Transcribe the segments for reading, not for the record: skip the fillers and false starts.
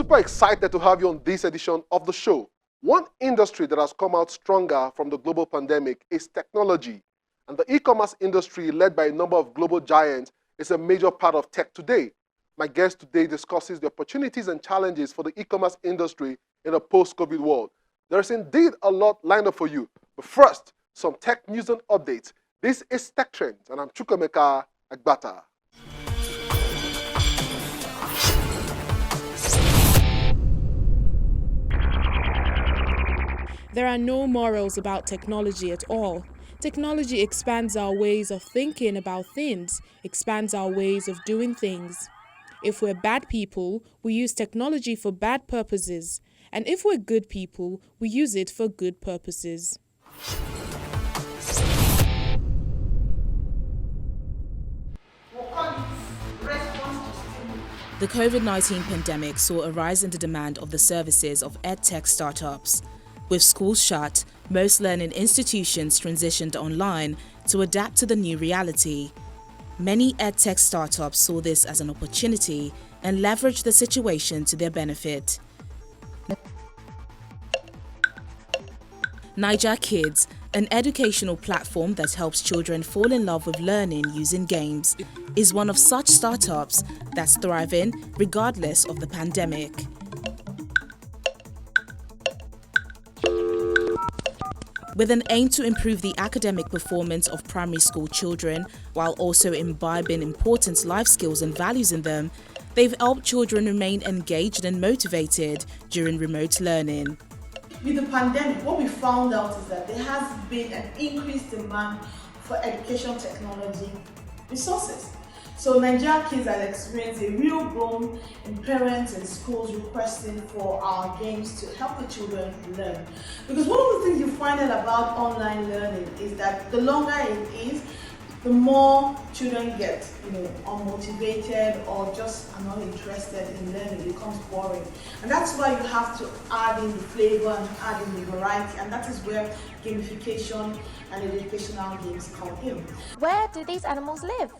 super excited to have you on this edition of the show. One industry that has come out stronger from the global pandemic is technology. And the e-commerce industry, led by a number of global giants, is a major part of tech today. My guest today discusses the opportunities and challenges for the e-commerce industry in a post-COVID world. There is indeed a lot lined up for you. But first, some tech news and updates. This is Tech Trends, and I'm Chukwemeka Agbata. There are no morals about technology at all. Technology expands our ways of thinking about things, expands our ways of doing things. If we're bad people, we use technology for bad purposes. And if we're good people, we use it for good purposes. The COVID-19 pandemic saw a rise in the demand of the services of edtech startups. With schools shut, most learning institutions transitioned online to adapt to the new reality. Many edtech startups saw this as an opportunity and leveraged the situation to their benefit. Naija Kids, an educational platform that helps children fall in love with learning using games, is one of such startups that's thriving regardless of the pandemic. With an aim to improve the academic performance of primary school children while also imbibing important life skills and values in them, they've helped children remain engaged and motivated during remote learning. With the pandemic, what we found out is that there has been an increased demand for education technology resources. So Naija Kids has experienced a real boom in parents and schools requesting for our games to help the children learn. Because one of the things you find out about online learning is that the longer it is, the more children get, unmotivated or just are not interested in learning. It becomes boring. And that's why you have to add in the flavor and add in the variety, and that is where gamification and educational games come in. Where do these animals live?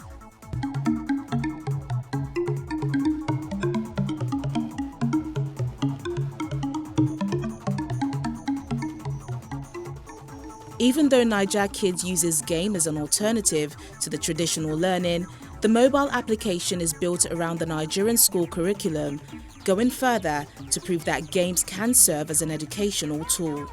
Even though Naija Kids uses game as an alternative to the traditional learning, the mobile application is built around the Nigerian school curriculum, going further to prove that games can serve as an educational tool.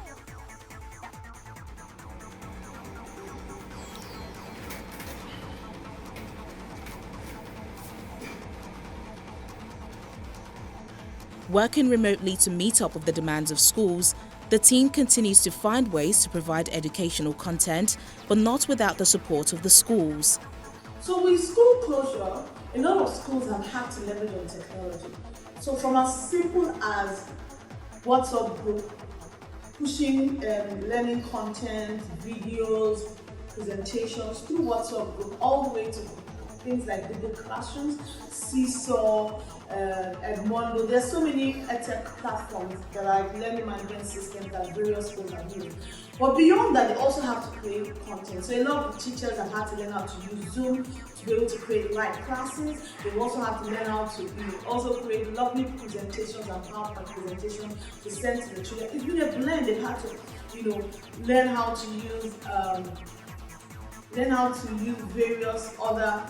Working remotely to meet up with the demands of schools, the team continues to find ways to provide educational content, but not without the support of the schools. So with school closure, a lot of schools have had to leverage on technology. So from as simple as WhatsApp group, pushing learning content, videos, presentations through WhatsApp group, all the way to things like Google Classrooms, Seesaw, Edmodo. There's so many edtech platforms that are learning management systems that various schools are using. But beyond that, they also have to create content. So a lot of teachers have had to learn how to use Zoom to be able to create live classes. They also have to learn how to also create lovely presentations and PowerPoint presentations to send to the children. It's been a blend. They've had to, learn how to use various other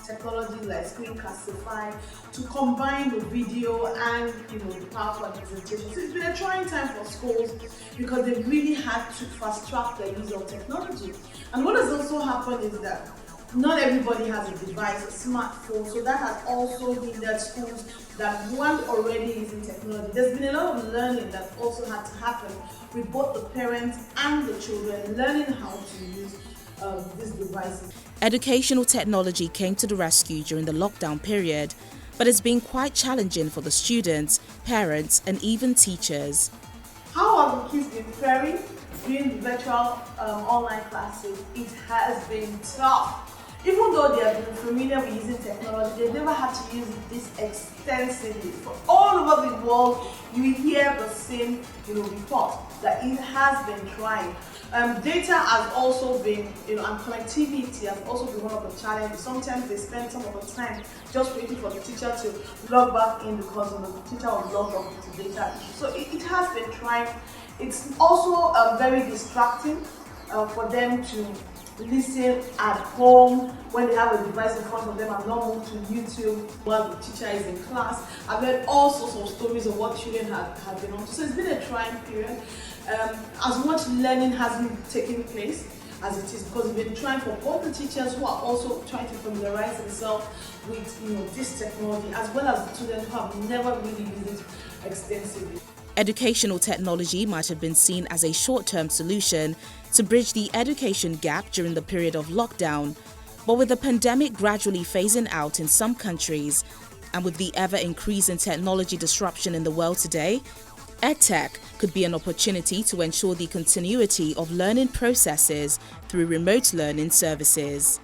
technology like Screencastify to combine the video and the PowerPoint presentation. So it's been a trying time for schools because they really had to fast track the use of technology. And what has also happened is that not everybody has a device, a smartphone, so that has also hindered schools that weren't already using technology. There's been a lot of learning that also had to happen with both the parents and the children, learning how to use these devices. Educational technology came to the rescue during the lockdown period, but it's been quite challenging for the students, parents, and even teachers. How have the kids been faring during virtual online classes? It has been tough. Even though they have been familiar with using technology, they've never had to use this extensively. For all over the world, you hear the same report that it has been trying. Data has also been, and connectivity has also been one of the challenges. Sometimes they spend some of the time just waiting for the teacher to log back in because the teacher was logged off with the data issue. So it has been trying. It's also very distracting for them to listen at home when they have a device in front of them and not move to YouTube while the teacher is in class. I've heard all sorts of stories of what children have been on to. So it's been a trying period. As much learning hasn't taken place as it is, because we've been trying for both the teachers who are also trying to familiarize themselves with this technology, as well as the students who have never really used it extensively. Educational technology might have been seen as a short-term solution to bridge the education gap during the period of lockdown, but with the pandemic gradually phasing out in some countries, and with the ever-increasing technology disruption in the world today, EdTech could be an opportunity to ensure the continuity of learning processes through remote learning services.